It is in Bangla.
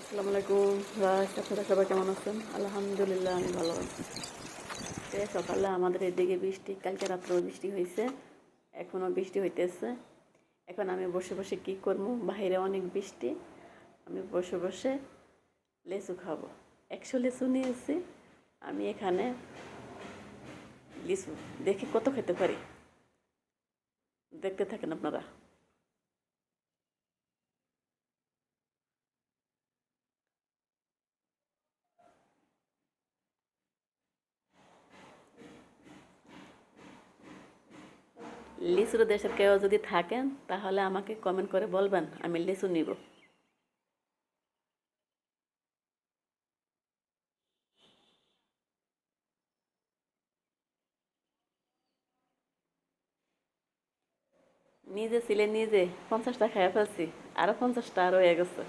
আসসালামু আলাইকুম গাইস, আপনারা সবাই কেমন আছেন? আলহামদুলিল্লাহ আমি ভালো আছি। সকালে আমাদের এদিকে বৃষ্টি, কালকে রাত্রেও বৃষ্টি হয়েছে, এখনও বৃষ্টি হইতেছে। এখন আমি বসে বসে কি করবো, বাইরে অনেক বৃষ্টি, আমি বসে বসে লেচু খাবো। 100 লেচু নিয়েছি আমি এখানে। লিচু দেখি কত খেতে পারি, দেখতে থাকেন আপনারা। লিচুর দেশের কেউ যদি থাকেন তাহলে আমাকে কমেন্ট করে বলবেন, আমি লিচু নিব। নিজে ছিলে নিজে 50টা খেয়ে ফেলছি, আরও 50টা রয়ে গেছে।